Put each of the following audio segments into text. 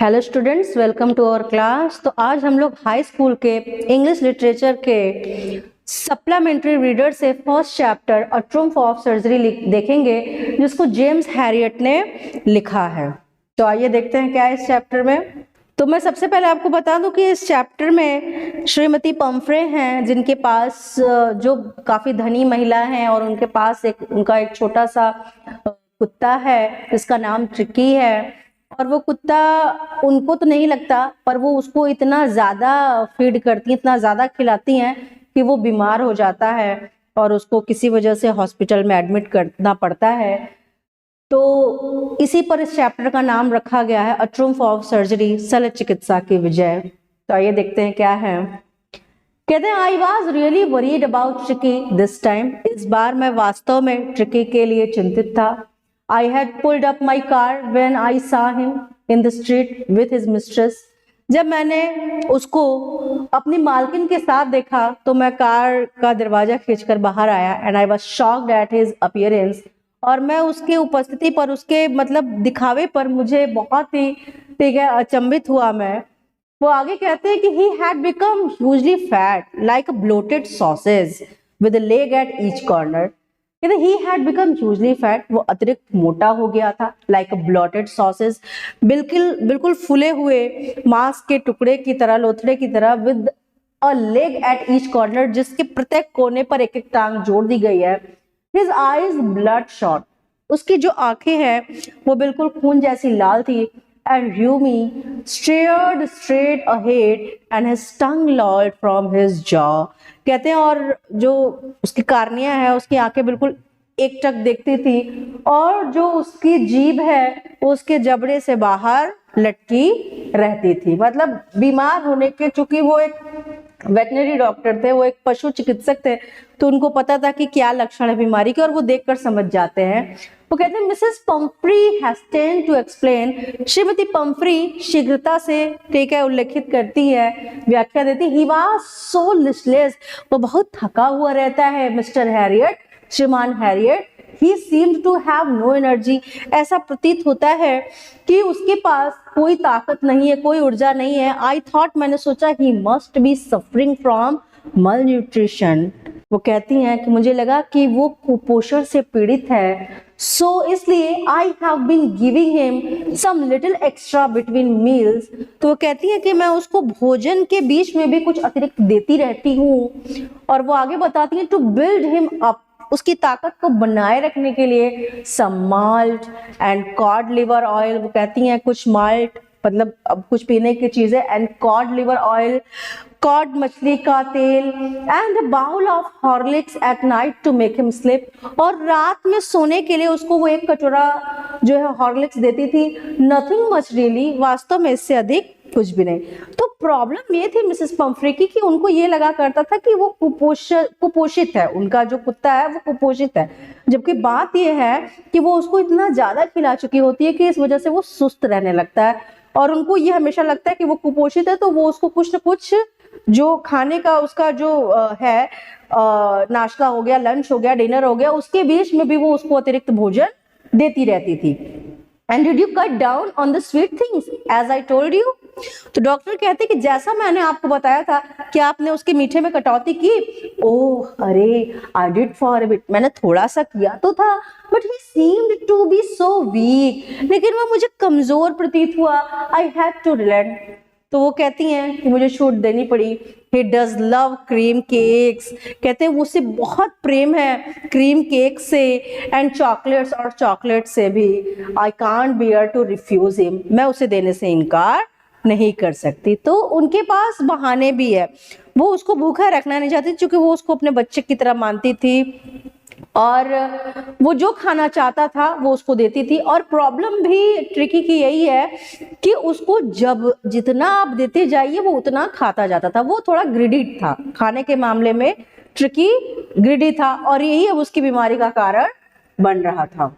Hello students, welcome to our class. तो आज हम लोग हाई स्कूल के इंग्लिश लिटरेचर के सप्लीमेंट्री रीडर से first chapter a triumph of surgery देखेंगे, जिसको जेम्स हैरियट ने लिखा है। तो आइए देखते हैं क्या है इस चैप्टर में। तो मैं सबसे पहले आपको बता दूं कि इस चैप्टर में श्रीमती पंफ्रे हैं, जिनके पास जो काफी धनी महिला हैं और उनके पास उनका एक छोटा सा कुत्ता है जिसका नाम ट्रिकी है। और वो कुत्ता उनको तो नहीं लगता, पर वो उसको इतना ज्यादा फीड करती हैं, इतना ज्यादा खिलाती हैं कि वो बीमार हो जाता है और उसको किसी वजह से हॉस्पिटल में एडमिट करना पड़ता है। तो इसी पर इस चैप्टर का नाम रखा गया है अ ट्रूम्फ ऑफ सर्जरी, शल्य चिकित्सा की विजय। तो आइए देखते हैं क्या है। कहते हैं I was really worried about tricky this time. इस बार मैं वास्तव में ट्रिकी के लिए चिंतित था। I had pulled up my car when I saw him in the street with his mistress. जब मैंने उसको अपनी मालकिन के साथ देखा तो मैं कार का दरवाजा खींचकर बाहर आया and I was shocked at his appearance. और मैं उसके उपस्थिति पर, उसके मतलब दिखावे पर मुझे बहुत ही ठीक है अचंभित हुआ मैं। वो आगे कहते हैं कि he had become hugely fat like a bloated sausage with a leg at each corner. he had become hugely fat, वो अतिरिक्त मोटा हो गया था, like a bloated sausage, बिल्कुल फूले हुए मांस के टुकड़े की तरह, लोथड़े की तरह, with a leg at each corner, जिसके प्रत्येक कोने पर एक एक टांग जोड़ दी गई है। his eyes bloodshot, उसकी जो आंखें हैं वो बिल्कुल खून जैसी लाल थी। and Rumi stared straight ahead and his tongue lolled from his jaw. कहते हैं और जो उसकी कार्निया है, उसकी आंखें बिल्कुल एक टक देखती थी और जो उसकी जीभ है वो उसके जबड़े से बाहर लटकी रहती थी। मतलब बीमार होने के, चूंकि वो एक वेटनरी डॉक्टर थे, वो एक पशु चिकित्सक थे, तो उनको पता था कि क्या लक्षण है बीमारी के और वो देखकर समझ जाते हैं। वो कहते हैं Mrs Pumphrey hastened to explain. श्रीमती पंफ्री शीघ्रता से ठीक है उल्लेखित करती है, व्याख्या देती। ही वाज सो लिस्टलेस, वो बहुत थका हुआ रहता है मिस्टर हैरियट, श्रीमान हैरियट। He seemed to have no energy, ऐसा प्रतीत होता है कि उसके पास कोई ताकत नहीं है, कोई ऊर्जा नहीं है। आई थॉट, मैंने सोचा, he must be suffering from मल न्यूट्रिशन। वो कहती हैं कि मुझे लगा कि वो कुपोषण से पीड़ित है। सो इसलिए I have been giving him some little extra between meals. तो वो कहती हैं कि मैं उसको भोजन के बीच में भी कुछ अतिरिक्त देती रहती हूँ। और वो आगे बताती हैं टू बिल्ड हिम अप, उसकी ताकत को बनाए रखने के लिए some malt and cod liver oil. वो कहती हैं कुछ माल्ट मतलब अब कुछ पीने की चीजें, and cod liver oil, cod मछली का तेल, and a bowl of Horlicks at night to make him sleep. और रात में सोने के लिए उसको वो एक कटोरा जो है हॉर्लिक्स देती थी। नथिंग मच रियली, वास्तव में इससे अधिक कुछ भी नहीं। तो प्रॉब्लम ये थी मिसेस पंफ्रे की कि उनको ये लगा करता था कि वो कुपोषित है, उनका जो कुत्ता है वो कुपोषित है, जबकि बात ये है कि वो उसको इतना ज्यादा खिला चुकी होती है कि इस वजह से वो सुस्त रहने लगता है। और उनको ये हमेशा लगता है कि वो कुपोषित है, तो वो उसको कुछ न कुछ जो खाने का उसका जो है नाश्ता हो गया, लंच हो गया, डिनर हो गया, उसके बीच में भी वो उसको अतिरिक्त भोजन देती रहती थी। And did you cut down on the sweet things as I told you? तो डॉक्टर कहते कि जैसा मैंने आपको बताया था कि आपने उसके मीठे में कटौती की। ओह अरे, I did for a bit, मैंने थोड़ा सा किया तो था, but he seemed to be so weak, लेकिन वो मुझे कमजोर प्रतीत हुआ। I had to relent। तो वो कहती हैं कि मुझे छूट देनी पड़ी। He does love cream cakes, कहते हैं उसे बहुत प्रेम है क्रीम केक से, एंड चॉकलेट्स, और चॉकलेट से भी। I can't bear to refuse him, मैं उसे देने से इनकार नहीं कर सकती। तो उनके पास बहाने भी है, वो उसको भूखा रखना नहीं चाहती क्योंकि वो उसको अपने बच्चे की तरह मानती थी और वो जो खाना चाहता था वो उसको देती थी। और प्रॉब्लम भी ट्रिकी की यही है कि उसको जब जितना आप देते जाइए वो उतना खाता जाता था। वो थोड़ा ग्रिडी था खाने के मामले में, ट्रिकी ग्रिडी था और यही अब उसकी बीमारी का कारण बन रहा था।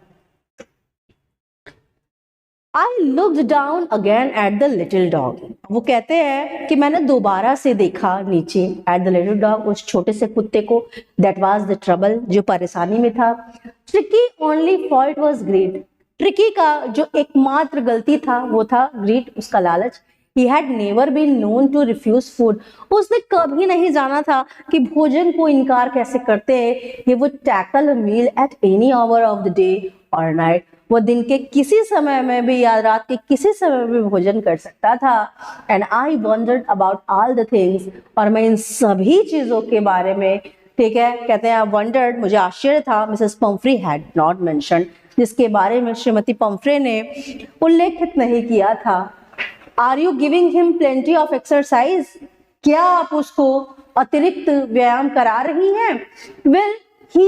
I looked down again at the little dog. वो कहते हैं कि मैंने दोबारा से देखा नीचे at the little dog, उस छोटे से कुत्ते को, that was the trouble, जो परेशानी में था। Tricky only fault was greed, tricky का जो एकमात्र गलती था वो था ग्रीड, उसका लालच। He had never been known to refuse food. उसने कभी नहीं जाना था कि भोजन को इनकार कैसे करते हैं। He would tackle a meal at any hour of the day or night. वो दिन के किसी समय में भी या रात के किसी समय में भी भोजन कर सकता था। And I wondered about all the things. और मैं इन सभी चीजों के बारे में, ठीक है, कहते हैं wondered, मुझे आश्चर्य था, Mrs Pomfrey had not mentioned, जिसके बारे में श्रीमती पम्फ्रे ने उल्लेखित नहीं किया था। Are you giving him plenty of exercise? क्या आप उसको अतिरिक्त व्यायाम करा रही हैं? Well, he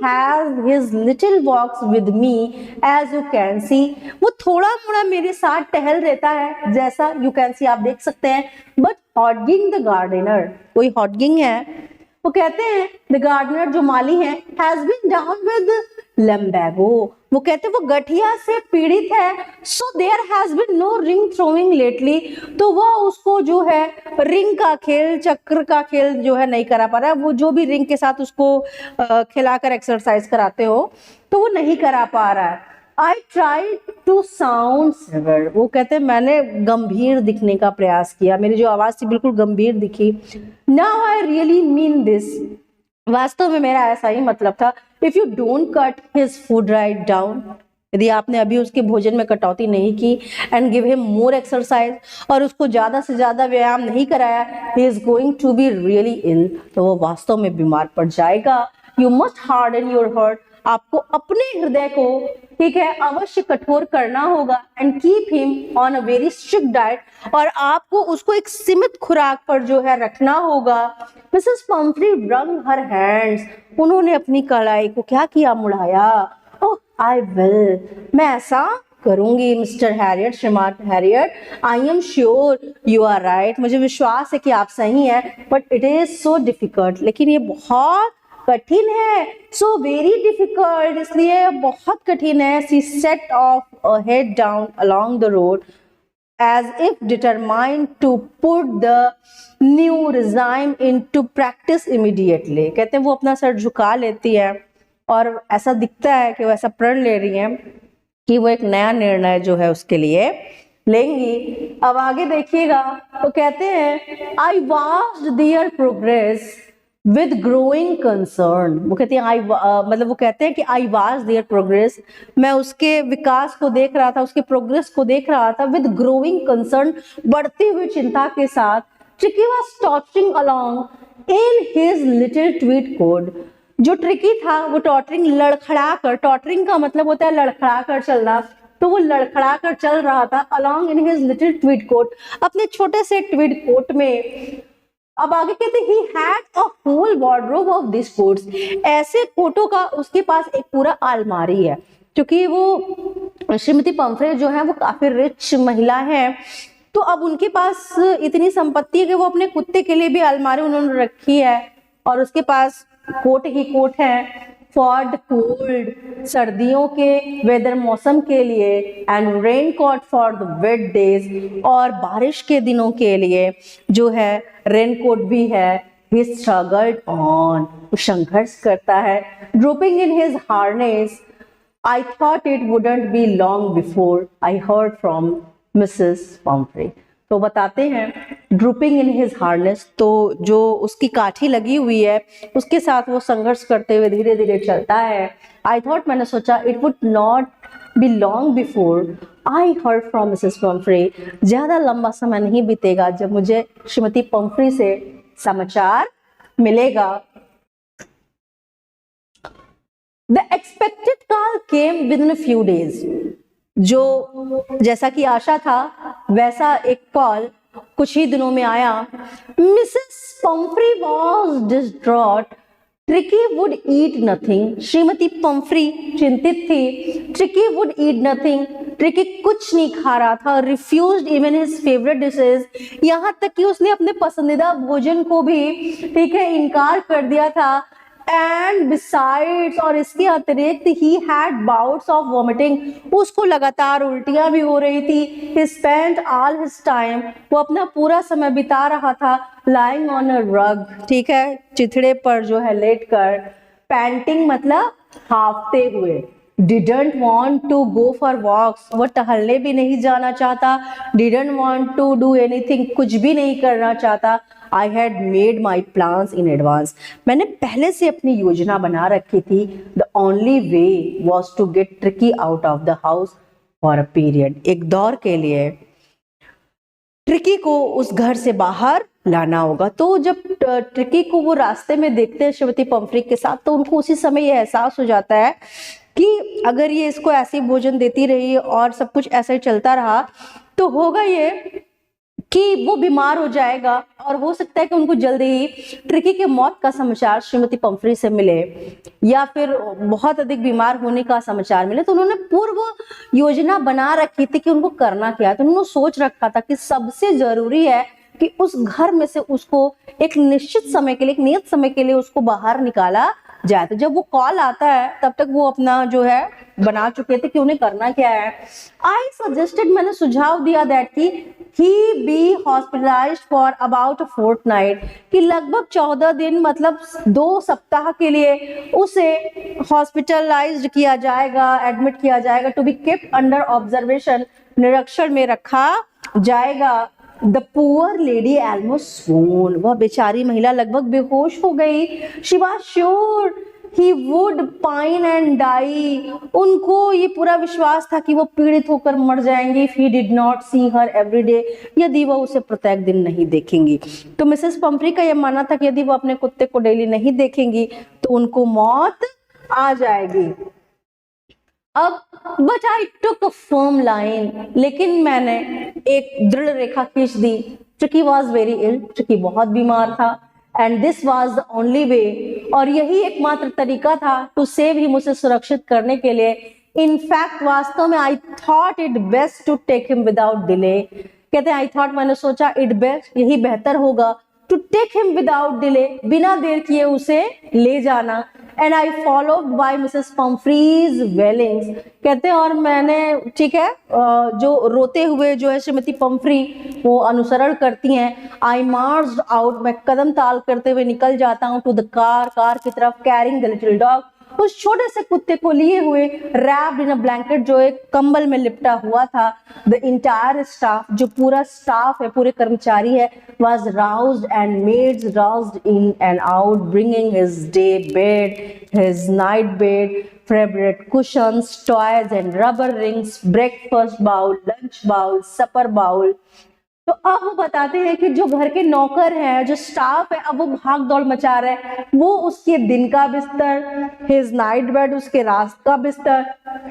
has his little walks with me, as you can see. वो थोड़ा मोड़ा मेरे साथ टहल रहता है, जैसा you can see आप देख सकते हैं। But Hodgkin the gardener, कोई Hodgkin है, वो कहते हैं द गार्डनर जो माली हैं has been down with lumbago, वो कहते हैं वो गठिया से पीड़ित है। So there has been no ring throwing lately, तो वो उसको जो है रिंग का खेल, चक्र का खेल जो है नहीं करा पा रहा है। वो जो भी रिंग के साथ उसको खिलाकर एक्सरसाइज कराते हो तो वो नहीं करा पा रहा है। I tried to sound severe, वो कहते हैं मैंने गंभीर दिखने का प्रयास किया, मेरी जो आवाज थी बिल्कुल गंभीर दिखी। Now I really mean this, वास्तव में मेरा ऐसा ही मतलब था। If you don't cut his food right down, यदि आपने अभी उसके भोजन में कटौती नहीं की, and give him more exercise, और उसको ज्यादा से ज्यादा व्यायाम नहीं कराया, he is going to be really ill, तो वो वास्तव में बीमार पड़ जाएगा। You must harden your heart, आपको अपने हृदय को, ठीक है, अवश्य कठोर करना होगा। And keep him on a very strict diet, और आपको उसको एक सीमित खुराक पर जो है रखना होगा। Mrs Pomfrey wrung her hands, उन्होंने अपनी कलाई को क्या किया, मुड़ाया। ओह आई विल, मैं ऐसा करूंगी मिस्टर हैरियट, श्रीमान हैरियट, I am sure you are right, मुझे विश्वास है कि आप सही हैं, but it is so difficult, लेकिन ये बहुत कठिन है। सो वेरी डिफिकल्ट, इसलिए बहुत कठिन है। She set off a head down along the road as if determined to put the new regime into practice immediately, कहते हैं वो अपना सर झुका लेती है और ऐसा दिखता है कि वो ऐसा प्रण ले रही है कि वो एक नया निर्णय जो है उसके लिए लेंगी। अब आगे देखिएगा, तो कहते हैं आई watched their progress with growing concern, वो कहती है मतलब वो कहते हैं कि I watched their progress, मैं उसके विकास को देख रहा था, उसके प्रोग्रेस को देख रहा था। with growing concern, बढ़ती हुई चिंता के साथ। Tricky was tottering along in his little tweed coat, जो ट्रिकी था वो टॉटरिंग लड़खड़ा कर, टॉटरिंग का मतलब होता है लड़खड़ा कर चलना, तो वो लड़खड़ा कर चल रहा था along in his little tweed coat, अपने छोटे से ट्वीड कोट में। अब आगे कहते हैं he had a whole wardrobe of these coats, ऐसे कोटों का उसके पास एक पूरा अलमारी है, क्योंकि वो श्रीमती पम्फ्रे जो है वो काफी रिच महिला है, तो अब उनके पास इतनी संपत्ति है कि वो अपने कुत्ते के लिए भी अलमारी उन्होंने रखी है, और उसके पास कोट ही कोट है फॉर द कोल्ड, सर्दियों के वेदर मौसम के लिए, and rain coat for the wet days, और बारिश के दिनों के लिए जो है रेन कोट भी है। He struggled on, वो संघर्ष करता है। Drooping in his harness, I thought it wouldn't be long before I heard from Mrs. Pumphrey, तो बताते हैं ड्रूपिंग इन हिज हार्नेस, तो जो उसकी काठी लगी हुई है उसके साथ वो संघर्ष करते हुए धीरे धीरे चलता है। आई थॉट, मैंने सोचा, it would not be long before I heard from Mrs Pomfrey, ज्यादा लंबा समय नहीं बीतेगा जब मुझे श्रीमती पम्फ्री से समाचार मिलेगा। The expected call came with in a few days, जो जैसा कि आशा था वैसा एक कॉल कुछ ही दिनों में आया। Mrs Pomfrey was distraught, tricky would eat nothing, Shrimati Pomfrey चिंतित थी। Tricky would eat nothing, tricky कुछ नहीं खा रहा था। Refused even his favourite dishes, यहाँ तक कि उसने अपने पसंदीदा भोजन को भी, ठीक है, इनकार कर दिया था। एंड बिसाइड्स, और इसके अतिरिक्त he had bouts of vomiting, उसको लगातार उल्टियां भी हो रही थी। ही स्पेंट ऑल हिज टाइम, वो अपना पूरा समय बिता रहा था लाइंग ऑन अ रग, ठीक है, चिथड़े पर जो है लेटकर। पैंटिंग मतलब हाफते हुए, didn't want to go for walks, वो टहलने भी नहीं जाना चाहता, didn't want to do anything, कुछ भी नहीं करना चाहता। I had made my plans in advance, मैंने पहले से अपनी योजना बना रखी थी। The only way was to get Tricki out of the house for a period, एक दौर के लिए ट्रिकी को उस घर से बाहर लाना होगा। तो जब ट्रिकी को वो रास्ते में देखते हैं श्रीमती पंफ्री के साथ, तो उनको उसी समय ये एहसास हो जाता है कि अगर ये इसको ऐसे भोजन देती रही और सब कुछ ऐसे चलता रहा तो होगा ये कि वो बीमार हो जाएगा और हो सकता है कि उनको जल्दी ही ट्रिकी के मौत का समाचार श्रीमती पंफ्री से मिले या फिर बहुत अधिक बीमार होने का समाचार मिले। तो उन्होंने पूर्व योजना बना रखी थी कि उनको करना क्या है। तो उन्होंने सोच रखा था कि सबसे जरूरी है कि उस घर में से उसको एक निश्चित समय के लिए, एक नियत समय के लिए उसको बाहर निकाला जाए। तो जब वो कॉल आता है तब तक वो अपना जो है बना चुके थे कि उन्हें करना क्या है। आई सजेस्टेड, मैंने सुझाव दिया दैट कि he be hospitalised for about a fortnight, कि लगभग 14 दिन मतलब 2 सप्ताह के लिए उसे हॉस्पिटलाइज्ड किया जाएगा, एडमिट किया जाएगा, to be kept under observation, निरीक्षण में रखा जाएगा। The poor lady almost swooned, वह बेचारी महिला लगभग बेहोश हो गई। She was sure he would pine and die, उनको ये पूरा विश्वास था कि वो पीड़ित होकर मर जाएंगी। If he did not see her every day, यदि वह उसे प्रत्येक दिन नहीं देखेंगी। तो मिसेस पंफ्री का यह मानना था कि यदि वो अपने कुत्ते को डेली नहीं देखेंगी तो उनको मौत आ जाएगी। अब but I took a firm line, लेकिन मैंने एक दृढ़ रेखा खींच दी। Tricky was very ill, Tricky बहुत बीमार था, and this was the only way, और यही एकमात्र तरीका था टू सेव हिम, उसे सुरक्षित करने के लिए। इन फैक्ट, वास्तव में I thought it best to take him without delay, कहते हैं आई थॉट, मैंने सोचा इट बेस्ट, यही बेहतर होगा, to take him without delay, बिना देर किए उसे ले जाना। And I followed by Mrs Pumphrey's wailings, कहते हैं और मैंने, ठीक है, जो रोते हुए जो है श्रीमती पंफ्री वो अनुसरण करती हैं। आई मार्च्ड आउट, मैं कदम ताल करते हुए निकल जाता हूँ, टू द कार की तरफ, कैरिंग द लिटिल डॉग, उस छोटे से कुत्ते को लिए हुए, रैप्ड इन अ ब्लैंकेट, जो एक कंबल में लिपटा हुआ था। द इंटायर स्टाफ, जो पूरा स्टाफ है, पूरे कर्मचारी है, was roused and maids roused in and out, bringing his day bed, his night bed, favorite cushions, toys and rubber rings, breakfast bowl, lunch bowl, supper bowl। तो अब वो बताते हैं कि जो घर के नौकर हैं, जो स्टाफ है, अब वो भाग दौड़ मचा रहे हैं। वो उसके दिन का बिस्तर, हिज नाइट बेड, उसके रात का बिस्तर,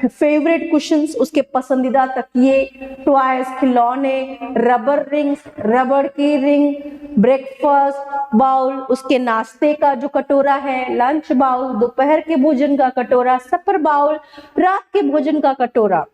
फेवरेट कुशन्स, उसके पसंदीदा तकिए, टॉयज, खिलौने, रबर रिंग्स, रबड़ की रिंग, ब्रेकफास्ट बाउल, उसके नाश्ते का जो कटोरा है, लंच बाउल, दोपहर के भोजन का कटोरा, सपर बाउल, रात के भोजन का कटोरा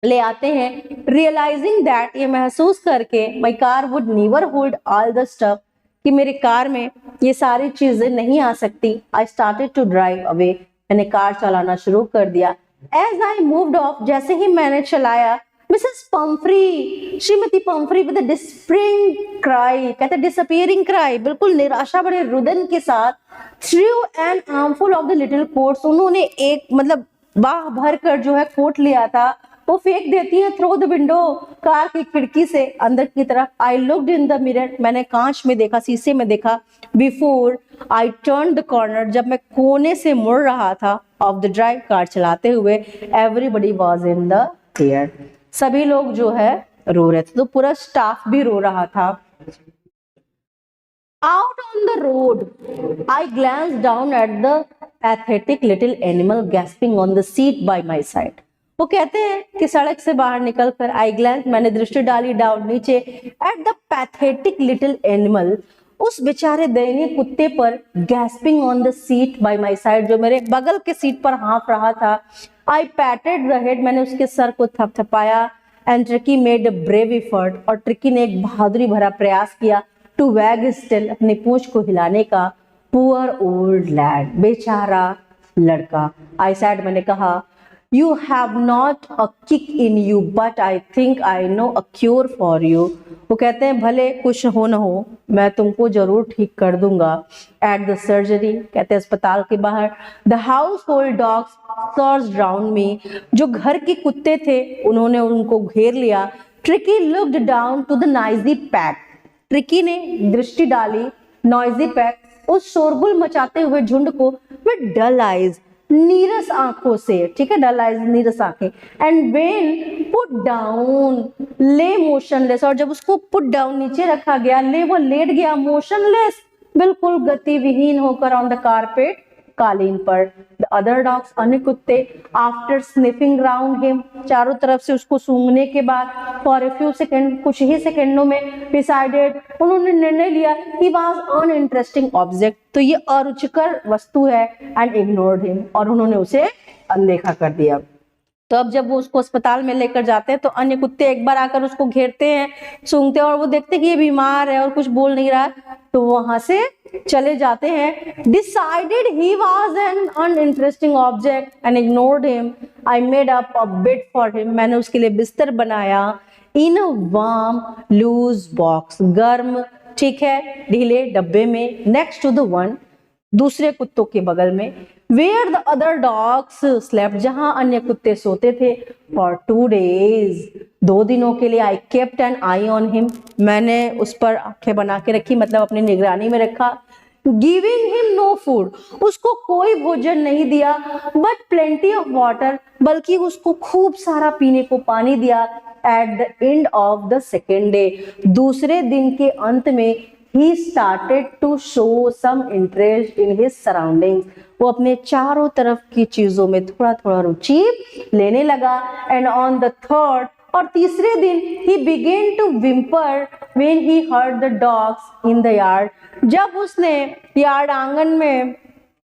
ले आते हैं। रियलाइजिंग दैट, ये महसूस करके, my car would never hold all the stuff, कि मेरी कार में ये सारी चीजें नहीं आ सकती। I started to drive away, मैंने कार चलाना शुरू कर दिया। एज आई मूव्ड ऑफ, जैसे ही मैंने चलाया, मिसेस पंफ्री, श्रीमती पंफ्री विद डिस्परिंग क्राई, कहते डिसअपीयरिंग क्राई, बिल्कुल निराशा भरे रुदन के साथ, through an armful of the little coats, उन्होंने एक मतलब बाह भर कर जो है कोट लिया था, वो फेंक देती है थ्रू द विंडो, कार की खिड़की से अंदर की तरफ। I looked in the mirror, मैंने कांच में देखा, शीशे में देखा। Before I turn the corner, जब मैं कोने से मुड़ रहा था ऑफ द ड्राइव, कार चलाते हुए, everybody was in the air, सभी लोग जो है रो रहे थे, तो पूरा स्टाफ भी रो रहा था। Out on the road I glanced down at the pathetic little animal gasping on the seat by my side. वो कहते हैं कि सड़क से बाहर निकलकर, आई ग्लैंस, मैंने दृष्टि डाली डाउन नीचे, at the pathetic little animal, उस बेचारे दयनीय कुत्ते पर, gasping on the seat by my side, जो मेरे बगल के सीट पर हाँफ रहा था। आई पैटेड द हेड, मैंने उसके सर को थपथपाया। And Tricky made a brave effort, और ट्रिकी ने एक बहादुरी भरा प्रयास किया, टू वैग हिज टेल, अपनी पूंछ को हिलाने का। पुअर ओल्ड लैड, बेचारा लड़का। आई सेड, मैंने कहा, You have not a kick in you, but I think I know a cure for you. वो कहते हैं भले कुछ हो न हो, मैं तुमको जरूर ठीक कर दूंगा. At the surgery, कहते हैं अस्पताल के बाहर, the household dogs surged round me. जो घर के कुत्ते थे उन्होंने उनको घेर लिया. Tricky looked down to the noisy pack. Tricky ने दृष्टि डाली नॉइजी पैक, उस शोरगुल मचाते हुए झुंड को, विद डल आईज, नीरस आंखों से. ठीक है, डल आईज नीरस आंखें. एंड व्हेन पुट डाउन, ले मोशनलेस, और जब उसको पुट डाउन नीचे रखा गया, ले वो लेट गया मोशनलेस, बिल्कुल गतिविहीन होकर ऑन द कारपेट, कालीन पर. द अदर डॉग्स, अन्य कुत्ते, आफ्टर स्निफिंग राउंड हिम, चारों तरफ से उसको सूंघने के बाद, फॉर ए फ्यू सेकेंड, कुछ ही सेकेंडों में, डिसाइडेड, उन्होंने निर्णय लिया, ही वाज अनइंटरेस्टिंग ऑब्जेक्ट, तो ये अरुचिकर वस्तु है, एंड इग्नोर्ड हिम, और उन्होंने उसे अनदेखा कर दिया. तो अब जब वो उसको अस्पताल में लेकर जाते हैं तो अन्य कुत्ते एक बार आकर उसको घेरते हैं, सूंघते हैं, और वो देखते हैं कि ये बीमार है और कुछ बोल नहीं रहा, तो वहां से चले जाते हैं. Decided he was an uninteresting object and ignored him. I made up a bed for him, मैंने उसके लिए बिस्तर बनाया. इन अ वार्म लूज बॉक्स, गर्म, ठीक है, ढीले डब्बे में, नेक्स्ट टू द वन, दूसरे कुत्तों के बगल में, where the other dogs slept, जहां अन्य कुत्ते सोते थे. फॉर 2 days, 2 दिनों के लिए, I kept an eye on him, मैंने उस पर आंखें बना के रखी, मतलब अपनी निगरानी में रखा. गिविंग हिम नो फूड, उसको कोई भोजन नहीं दिया, बट प्लेंटी ऑफ वाटर, बल्कि उसको खूब सारा पीने को पानी दिया. At the end of the second day, दूसरे दिन के अंत में, he started to show some interest in his surroundings, वो अपने चारों तरफ की चीजों में थोड़ा थोड़ा रुचि लेने लगा. एंड ऑन द थर्ड, और तीसरे दिन, he began to whimper when he heard the dogs in the yard, जब उसने यार्ड आंगन में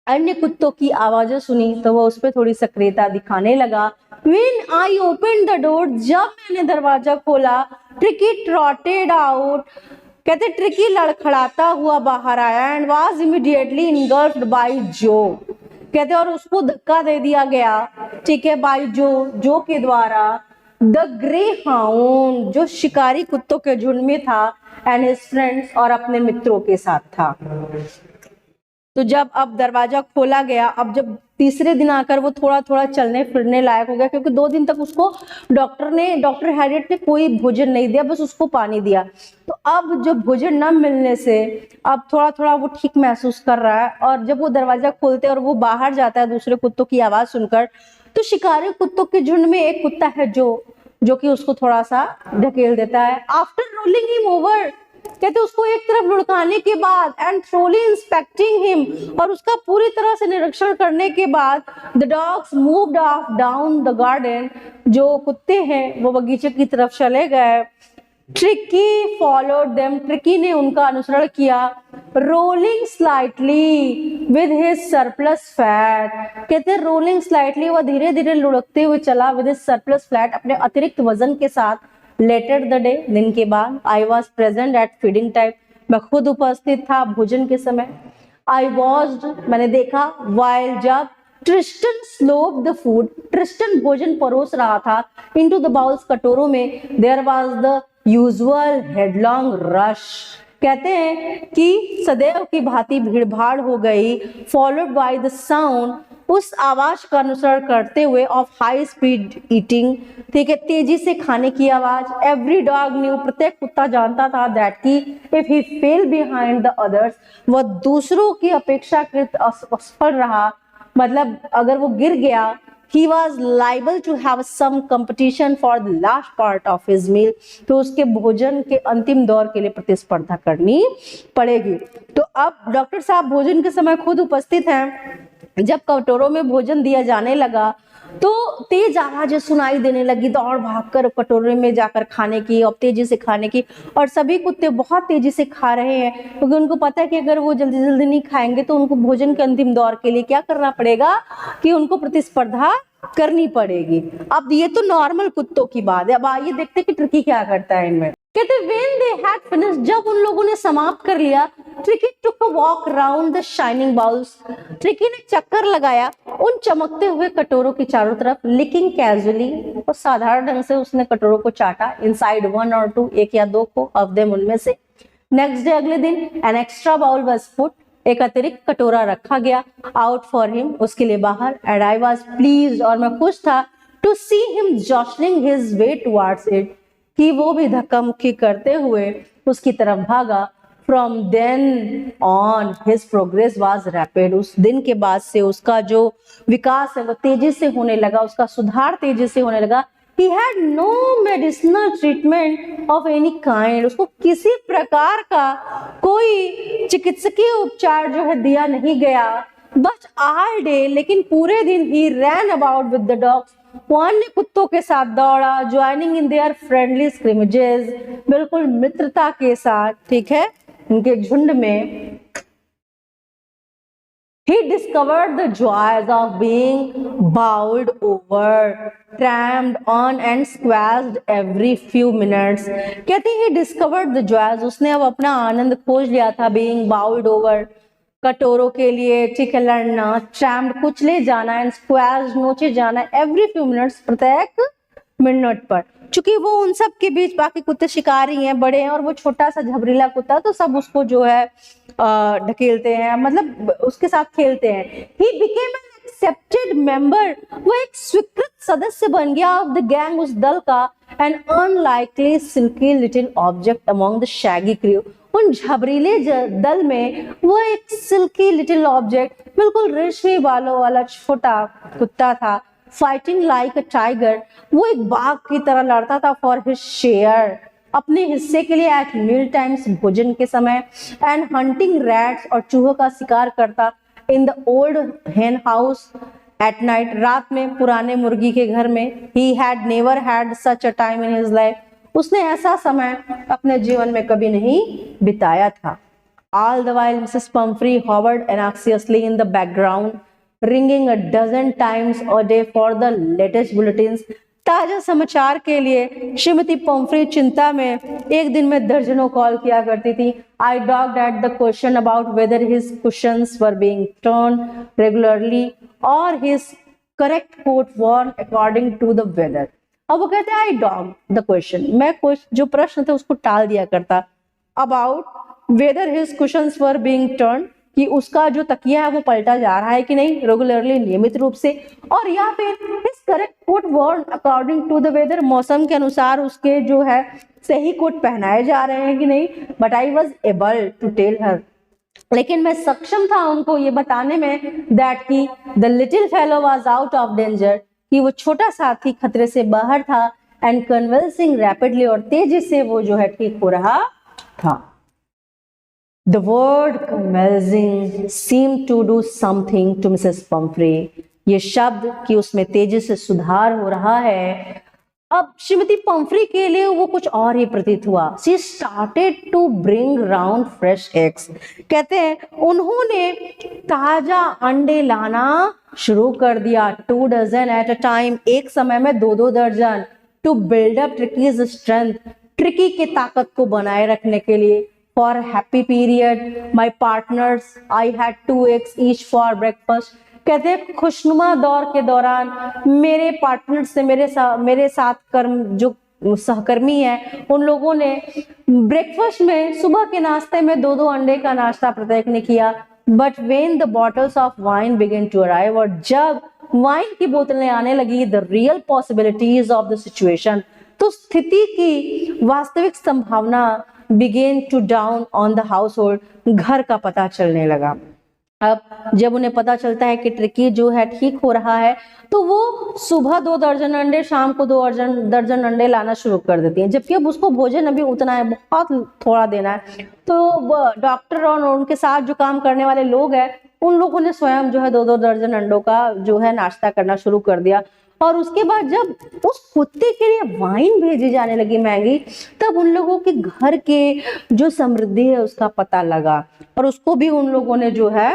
अन्य कुत्तों की आवाजें सुनी तो वो उस पर थोड़ी सक्रियता दिखाने लगा. When I opened the door, जब मैंने दरवाजा खोला, Tricky trotted out, कहते ट्रिकी लड़खड़ाता हुआ बाहर आया. And was immediately engulfed by जो, कहते और उसको धक्का दे दिया गया, ठीक है, बाय जो के द्वारा. द ग्रे हाउंड, जो शिकारी कुत्तों के झुंड में था, एंड हिज फ्रेंड्स, और अपने मित्रों के साथ था. तो जब अब दरवाजा खोला गया, अब जब तीसरे दिन आकर वो थोड़ा थोड़ा चलने फिरने लायक हो गया, क्योंकि 2 दिन तक उसको डॉक्टर हैरियट ने कोई भोजन नहीं दिया, बस उसको पानी दिया. तो अब जब भोजन न मिलने से अब थोड़ा थोड़ा वो ठीक महसूस कर रहा है. और जब वो दरवाजा खोलते और वो बाहर जाता है दूसरे कुत्तों की आवाज सुनकर, तो शिकारी कुत्तों के झुंड में एक कुत्ता है जो कि उसको थोड़ा सा ढकेल देता है. आफ्टर रोलिंग हिम ओवर, कहते उसको एक तरफ लुढ़काने के बाद, एंड थ्रोली इंस्पेक्टिंग हिम, और उसका पूरी तरह से निरीक्षण करने के बाद, the dogs moved of down the garden, जो कुत्ते हैं वो बगीचे की तरफ चले गए. ट्रिकी फॉलोड देम, ट्रिकी ने उनका अनुसरण किया. Rolling slightly with his surplus fat, कहते हैं रोलिंग स्लाइटली, वह धीरे धीरे लुढ़कते हुए चला, विद हिज सरप्लस फैट, अपने अतिरिक्त वजन के साथ. लेटर द डे, दिन के बाद, I was present at feeding time, मैं खुद उपस्थित था भोजन के समय. आई वॉज्ड, मैंने देखा, वाइल, जब Tristan slop the food, Tristan भोजन परोस रहा था, इनटू द बाउल्स, कटोरों में, there was the usual headlong rush, कहते हैं कि सदैव की भांति भीड़भाड़ हो गई. फॉलोड बाय द साउंड, उस आवाज का अनुसरण करते हुए, ऑफ हाई स्पीड ईटिंग, ठीक है, तेजी से खाने की आवाज. एवरी डॉग न्यू, प्रत्येक कुत्ता जानता था, दैट की if he fail behind the others, वह दूसरों की अपेक्षाकृत असफल रहा, मतलब अगर वो गिर गया, he was liable to have some competition for the last part of his meal, तो उसके भोजन के अंतिम दौर के लिए प्रतिस्पर्धा करनी पड़ेगी. तो अब डॉक्टर साहब भोजन के समय खुद उपस्थित हैं. जब कटोरों में भोजन दिया जाने लगा तो तेज आवाजें सुनाई देने लगी, दौड़ भागकर कटोरे में जाकर खाने की, और तेजी से खाने की. और सभी कुत्ते बहुत तेजी से खा रहे हैं, क्योंकि उनको पता है कि अगर वो जल्दी जल्दी नहीं खाएंगे तो उनको भोजन के अंतिम दौर के लिए क्या करना पड़ेगा, कि उनको प्रतिस्पर्धा करनी पड़ेगी. अब ये तो नॉर्मल कुत्तों की बात है. अब आइए देखते हैं कि ट्रिकी क्या करता है इनमें. कहते when they had finished, जब उन लोगों ने समाप्त कर लिया, tricky took a walk round the shining bowls, tricky ने चक्कर लगाया उन चमकते हुए कटोरों की चारों तरफ, licking casually, और साधारण ढंग से उसने कटोरों को चाटा, inside one or two, एक या दो को, of them उनमें से। नेक्स्ट डे, अगले दिन, an extra bowl was put, एक अतिरिक्त कटोरा रखा गया, आउट फॉर हिम, उसके लिए बाहर, एंड आई वॉज प्लीज्ड, और मैं खुश था, to see him jostling his way towards it, कि वो भी धक्का मुक्की करते हुए उसकी तरफ भागा। From then on his progress was rapid, उस दिन के बाद से उसका जो विकास है वो तेजी से होने लगा, उसका सुधार तेजी से होने लगा। He had no medicinal treatment of any kind, उसको किसी प्रकार का कोई चिकित्सकीय उपचार जो है दिया नहीं गया। But all day, लेकिन पूरे दिन he ran about with the dogs, वो अन्य कुत्तों के साथ दौड़ा, joining in their friendly scrimmages, बिल्कुल मित्रता के साथ, ठीक है, उनके झुंड में। He discovered the joys of being bowled over, trampled on and squashed every few minutes. कहती है he discovered the joys, उसने अब अपना आनंद खोज लिया था, being bowled over, कटोरों के लिए, ठीक है, लड़ना, trampled कुचले जाना, and squashed नोचे जाना, every few minutes, प्रत्येक मिनट पर। चूंकि वो उन सब के बीच बाकी कुत्ते शिकारी हैं, बड़े हैं, और वो छोटा सा झबरीला कुत्ता, तो सब उसको जो है ढकेलते हैं, मतलब उसके साथ खेलते हैं। He became an accepted member, वो एक स्वीकृत सदस्य बन गया of the gang, उस दल का, an unlikely silky little object among the shaggy crew, उन झबरीले दल में वो एक सिल्की लिटिल ऑब्जेक्ट, बिल्कुल रेशमी बालों वाला छोटा कुत्ता था। फाइटिंग लाइक अ टाइगर, वो एक बाघ की तरह लड़ता था फॉर हिज शेयर, अपने हिस्से के लिए, एट मील टाइम्स, भोजन के समय, एंड हंटिंग रैट्स, और चूहों का शिकार करता, इन द ओल्ड हेन हाउस एट नाइट, रात में पुराने मुर्गी के घर में। He had never had such a time in his life, उसने ऐसा समय अपने जीवन में कभी नहीं बिताया था। All the while Mrs. Pumphrey hovered anxiously in the background, ringing a dozen times a day for the latest bulletins. ताजा समाचार के लिए श्रीमती पंफ्री चिंता में एक दिन में दर्जनों कॉल किया करती थी। I dogged at the question about whether his cushions were being turned regularly or his correct coat worn according to the weather. अब वो कहते हैं I dogged the question, मैं कुछ जो प्रश्न थे उसको टाल दिया करता, about whether his cushions were being turned, कि उसका जो तकिया है वो पलटा जा रहा है कि नहीं, रेगुलरली, नियमित रूप से, और या फिर his correct coat worn according to the weather, मौसम के अनुसार उसके जो है सही कोट पहनाए जा रहे हैं कि नहीं। But I was able to tell her, लेकिन मैं सक्षम था उनको ये बताने में, that कि the little fellow was out of danger, कि वो छोटा साथी खतरे से बाहर था, and convalescing rapidly, और तेजी से वो जो है ठीक हो रहा था। The word convalescing seemed to do something to Mrs. Pumphrey. ये शब्द कि उसमें तेजी से सुधार हो रहा है, अब श्रीमती पंफ्री के लिए वो कुछ और ही प्रतीत हुआ। She started to bring round fresh eggs. कहते हैं उन्होंने ताजा अंडे लाना शुरू कर दिया, 2 dozen at a time, एक समय में 2-2 दर्जन, to build up Tricky's strength, tricky की ताकत को बनाए रखने के लिए। For a happy period, my partners, I had 2 eggs each for breakfast. कहते हैं खुशनुमा दौर के दौरान मेरे पार्टनर से, मेरे साथ जो सहकर्मी हैं, उन लोगों ने ब्रेकफास्ट में, सुबह के नाश्ते में 2-2 अंडे का नाश्ता प्रत्येक ने किया। But when the bottles of wine began to arrive, और जब वाइन की बोतलें आने लगी, the real possibilities of the situation, तो स्थिति की वास्तविक संभावना began to dawn on the household, घर का पता चलने लगा। अब जब उन्हें पता चलता है कि ट्रिकी जो है ठीक हो रहा है, तो वो सुबह 2 दर्जन अंडे, शाम को 2 दर्जन अंडे लाना शुरू कर देती हैं, जबकि अब उसको भोजन अभी उतना है, बहुत थोड़ा देना है। तो डॉक्टर और उनके साथ जो काम करने वाले लोग हैं, उन लोगों ने स्वयं जो है 2-2 दर्जन अंडों का जो है नाश्ता करना शुरू कर दिया। और उसके बाद जब उस कुत्ते के लिए वाइन भेजी जाने लगी महंगी, तब उन लोगों के घर के जो समृद्धि है उसका पता लगा, और उसको भी उन लोगों ने जो है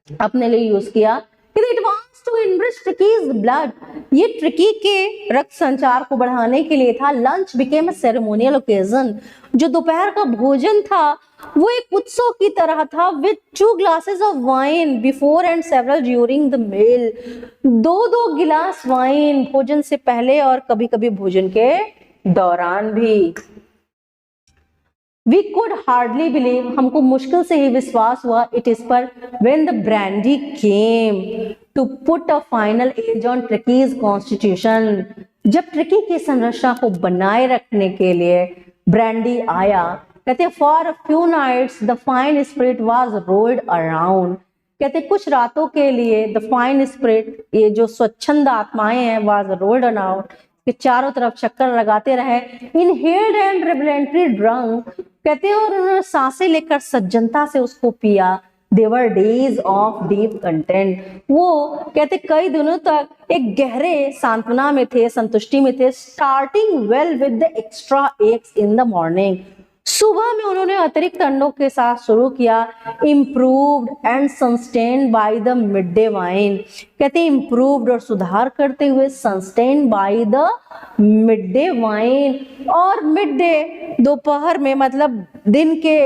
अपने लिए यूज किया। It advanced to enrich Tricky's blood. ये ट्रिकी के रक्त संचार को बढ़ाने के लिए था. Lunch became a ceremonial occasion. जो दोपहर का भोजन था वो एक उत्सव की तरह था. With 2 glasses of wine before and several during the meal. दो गिलास वाइन भोजन से पहले और कभी-कभी भोजन के दौरान भी. We could hardly believe, हमको मुश्किल से ही विश्वास हुआ, it is पर when the brandy came to put a final age on Tricky's constitution. जब ट्रिकी की संरचना को बनाए रखने के लिए ब्रांडी आया, कहते for a few nights the fine spirit was rolled around. कहते कुछ रातों के लिए the fine spirit, ये जो स्वच्छंद आत्माएं हैं, was rolled around, कि चारों तरफ चक्कर लगाते रहे. Inhaled and reverently drunk, कहते और उन्होंने सांसें लेकर सज्जनता से उसको पिया. They were days of deep content. वो कहते कई दिनों तक एक गहरे सांत्वना में थे, संतुष्टि में थे. Starting well with the extra eggs in the morning. सुबह में उन्होंने अतिरिक्त अंडों के साथ शुरू किया. Improved and sustained by the mid day wine. कहते हैं इम्प्रूव्ड और सुधार करते हुए, sustained by the mid day wine. और मिड डे दोपहर में, मतलब दिन के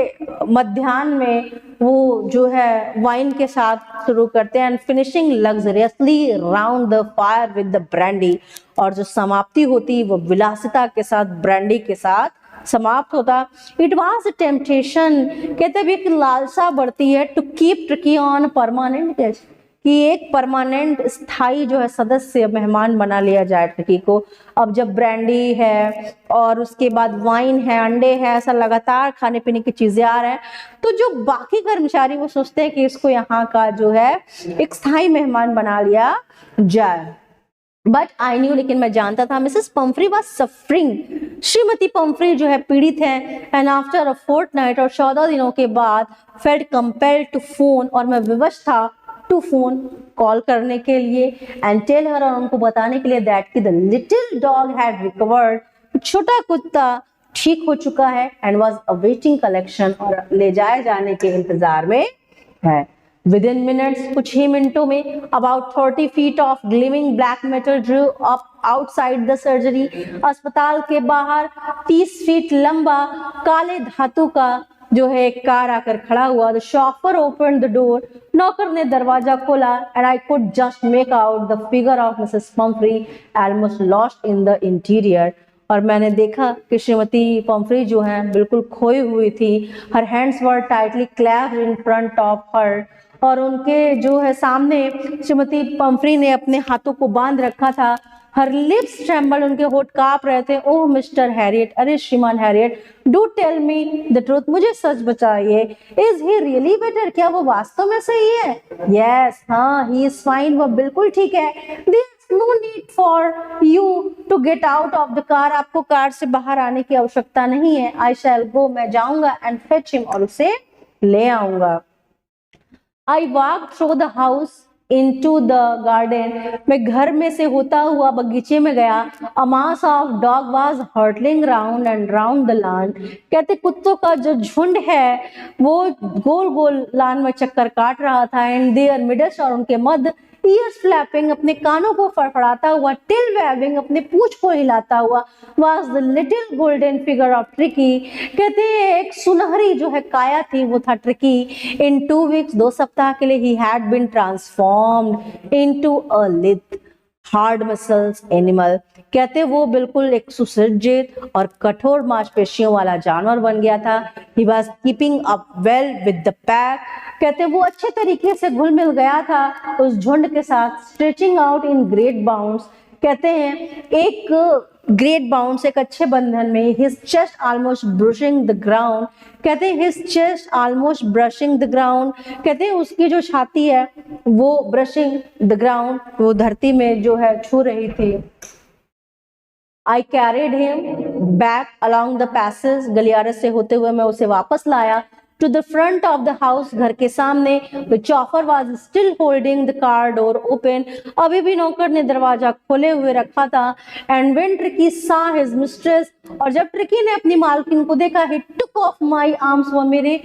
मध्याह्न में वो जो है वाइन के साथ शुरू करते हैं. And finishing luxuriously round the fire with the brandy. और जो समाप्ति होती वो विलासिता के साथ ब्रांडी के साथ समाप्त होता. It was a temptation. कहते भी एक लालसा बढ़ती है to keep Tricky on permanent guest, कि एक परमानेंट स्थायी जो है सदस्य मेहमान बना लिया जाए ट्रिकी को. अब जब ब्रांडी है और उसके बाद वाइन है, अंडे है, ऐसा लगातार खाने पीने की चीजें आ रहे हैं, तो जो बाकी कर्मचारी वो सोचते हैं कि इसको यहाँ का जो है एक स्थायी मेहमान बना लिया जाए. बट आई न्यू, लेकिन मैं जानता था, Mrs Pomfrey was suffering. Shrimati Pomfrey जो है पीड़ित है. एंड आफ्टर अ फोर्टनाइट, और 14 दिनों के बाद, फेल्ट कंपेल्ड टू फोन, और मैं विवश था टू फोन, कॉल करने के लिए. एंड टेल हर, और उनको बताने के लिए दैट कि the little dog had recovered, छोटा कुत्ता ठीक हो चुका है. एंड वॉज अवेटिंग कलेक्शन, और ले जाए जाने के इंतजार में है. Within minutes, कुछ ही मिनटों में, about 30 feet of gleaming black metal drew up outside the surgery. अस्पताल के बाहर 30 फीट लंबा काले धातु का जो है एक कार आकर खड़ा हुआ. The chauffeur opened the door. नौकर ने दरवाजा खोला. And I could just make out the figure of Mrs. Pumphrey almost lost in the interior. और मैंने देखा कि श्रीमती पंफ्री जो है बिल्कुल खोई हुई थी. Her hands were tightly clasped in front of her. और उनके जो है सामने श्रीमती पंफ्री ने अपने हाथों को बांध रखा था. हर लिप्स ट्रेम्बल, उनके होठ कांप रहे थे. ओह मिस्टर हैरियट, अरे श्रीमान Herriot, do tell me the truth, मुझे सच बताइए. इज ही रियली बेटर, क्या वो वास्तव में सही है? यस, हाँ, ही इज फाइन, वो बिल्कुल ठीक है. No need for you to get out of the car, आपको कार से बाहर आने की आवश्यकता नहीं है. आई शैल गो, मैं जाऊंगा. एंड फेच हिम, और उसे ले आऊंगा. I walked through the house into the garden. मैं घर में से होता हुआ बगीचे में गया. A mass of dog was hurtling round and round the lawn. कहते कुत्तों का जो झुंड है वो गोल गोल लान में चक्कर काट रहा था. And their midst, और उनके मध्य, ears flapping, अपने कानों को फड़फड़ाता हुआ, tail wagging, अपने पूंछ को हिलाता हुआ, was the little golden figure of Tricky. कहते हैं एक सुनहरी जो है काया थी वो था ट्रिकी. In 2 weeks, 2 सप्ताह के लिए, he had been transformed into a lithe, hard muscles animal. कहते वो बिल्कुल एक सुसज्जित और कठोर मांसपेशियों वाला जानवर बन गया था. He was keeping up well with the pack. कहते वो अच्छे तरीके से घुल मिल गया था उस झुंड के साथ. Stretching out in great bounds. कहते हैं एक ग्रेट बाउंड्स, एक अच्छे बंधन में. His chest almost brushing the ground. कहते हैं his chest almost brushing the ground. कहते हैं उसकी जो छाती है वो brushing the ground, वो धरती में जो है छू रही थी. I carried him back along the passage. गलियारे से होते हुए मैं उसे वापस लाया. To the front of the house, घर के सामने. The chauffeur was still holding the car door open. अभी भी नौकर ने दरवाजा खोले हुए रखा था. And when Tricky saw his mistress, और जब ट्रिकी ने अपनी मालकिन को देखा, he took of my arms, वो मेरे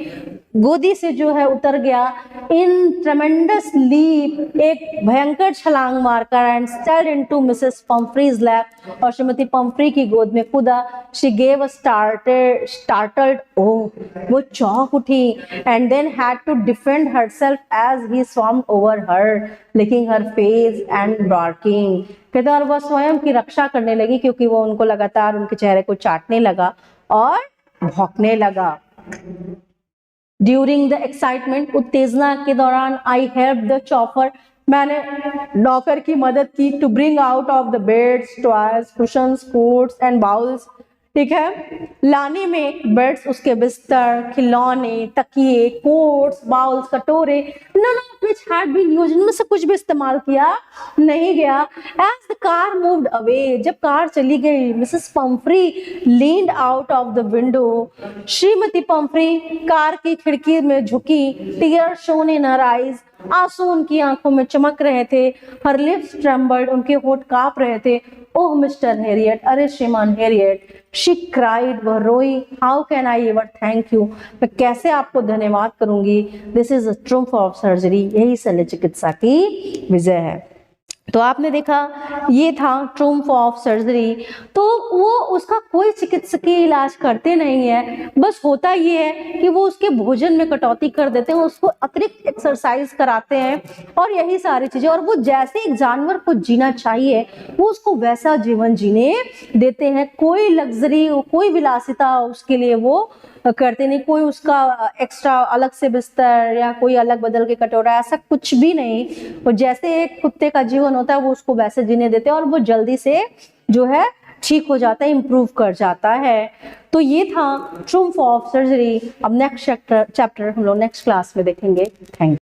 गोदी से जो है उतर गया, इन ट्रेमेंडस लीप, एक भयंकर छलांग मारकर, and sailed into Mrs Pumphrey's lap, और श्रीमती पम्फ्री की गोद में कूदा। She gave a startled oh, वो चौंक उठी, and then had to defend herself as he swarmed over her, licking her face and barking। कहते और वह स्वयं की रक्षा करने लगी क्योंकि वो उनको लगातार उनके चेहरे को चाटने लगा और भौंकने लगा। ड्यूरिंग द एक्साइटमेंट, उत्तेजना के दौरान, आई हेल्प द चॉपर, मैंने नौकर की मदद की, to bring out of the beds toys cushions foods and bowls, ठीक है, लाने में बेड्स, उसके बिस्तर, खिलौने, तकिए, कोट्स, बाउल्स, कटोरे, none of which had been used, इनमें से कुछ भी इस्तेमाल किया नहीं गया। As the car moved away, जब कार चली गई, Mrs Pomfrey leaned out of the window, Shrimati Pomfrey car की खिड़की में झुकी, tears shone in her eyes, आंसू उनकी आंखों में चमक रहे थे, her lips trembled, उनके होठ कांप रहे थे। ओह मिस्टर हैरियट, अरे श्रीमान हैरियट, शी क्राइड, वह रोई, how can I ever thank you, मैं कैसे आपको धन्यवाद करूंगी, this is a triumph of surgery, यही शल्य चिकित्सा की विजय है। तो आपने देखा ये था ट्रूम्फ ऑफ सर्जरी। तो वो उसका कोई चिकित्सकीय इलाज करते नहीं है, बस होता ये है कि वो उसके भोजन में कटौती कर देते हैं, उसको अतिरिक्त एक्सरसाइज कराते हैं और यही सारी चीजें, और वो जैसे एक जानवर को जीना चाहिए वो उसको वैसा जीवन जीने देते हैं। कोई लग्जरी, कोई विलासिता उसके लिए वो करते नहीं, कोई उसका एक्स्ट्रा अलग से बिस्तर या कोई अलग बदल के कटोरा, ऐसा कुछ भी नहीं। वो जैसे एक कुत्ते का जीवन होता है वो उसको वैसे जीने देते हैं और वो जल्दी से जो है ठीक हो जाता है, इम्प्रूव कर जाता है। तो ये था ट्रूम्फ ऑफ सर्जरी। अब नेक्स्ट चैप्टर हम लोग नेक्स्ट क्लास में देखेंगे। Thank you.